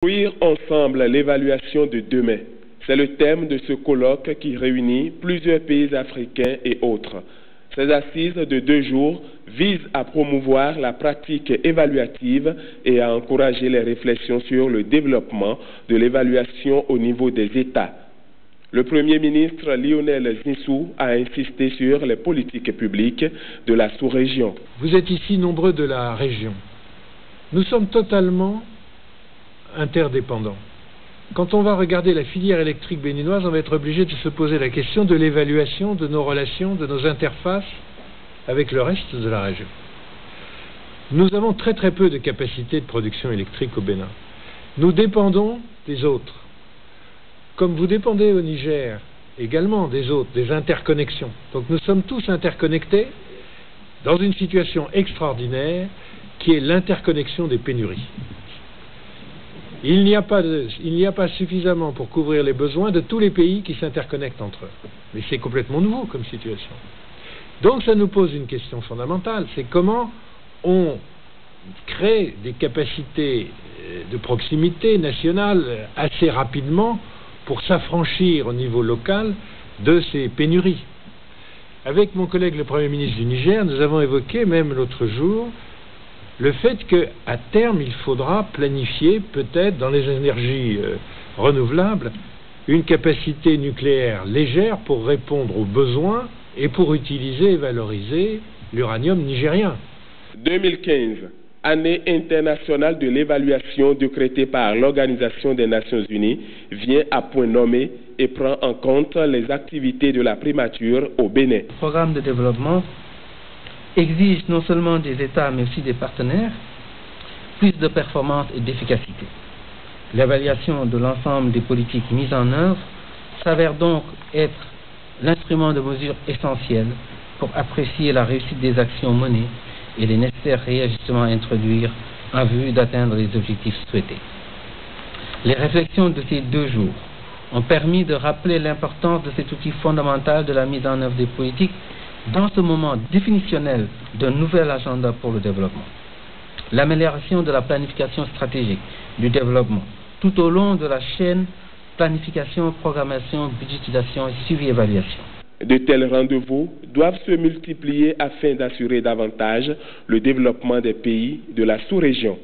Construire ensemble l'évaluation de demain, c'est le thème de ce colloque qui réunit plusieurs pays africains et autres. Ces assises de 2 jours visent à promouvoir la pratique évaluative et à encourager les réflexions sur le développement de l'évaluation au niveau des États. Le Premier ministre Lionel Zinsou a insisté sur les politiques publiques de la sous-région. Vous êtes ici nombreux de la région. Nous sommes totalement interdépendants. Quand on va regarder la filière électrique béninoise, on va être obligé de se poser la question de l'évaluation de nos relations, de nos interfaces avec le reste de la région. Nous avons très peu de capacité de production électrique au Bénin. Nous dépendons des autres. Comme vous dépendez au Niger également des autres, des interconnexions. Donc nous sommes tous interconnectés dans une situation extraordinaire qui est l'interconnexion des pénuries. Il n'y a pas suffisamment pour couvrir les besoins de tous les pays qui s'interconnectent entre eux. Mais c'est complètement nouveau comme situation. Donc ça nous pose une question fondamentale, c'est comment on crée des capacités de proximité nationale assez rapidement pour s'affranchir au niveau local de ces pénuries. Avec mon collègue le Premier ministre du Niger, nous avons évoqué même l'autre jour le fait qu'à terme, il faudra planifier, peut-être dans les énergies renouvelables, une capacité nucléaire légère pour répondre aux besoins et pour utiliser et valoriser l'uranium nigérien. 2015, année internationale de l'évaluation décrétée par l'Organisation des Nations Unies, vient à point nommé et prend en compte les activités de la primature au Bénin. Le programme de développement exige non seulement des États mais aussi des partenaires plus de performance et d'efficacité. L'évaluation de l'ensemble des politiques mises en œuvre s'avère donc être l'instrument de mesure essentiel pour apprécier la réussite des actions menées et les nécessaires réajustements à introduire en vue d'atteindre les objectifs souhaités. Les réflexions de ces 2 jours ont permis de rappeler l'importance de cet outil fondamental de la mise en œuvre des politiques dans ce moment définitionnel d'un nouvel agenda pour le développement. L'amélioration de la planification stratégique du développement tout au long de la chaîne planification, programmation, budgétisation et suivi-évaluation. De tels rendez-vous doivent se multiplier afin d'assurer davantage le développement des pays de la sous-région.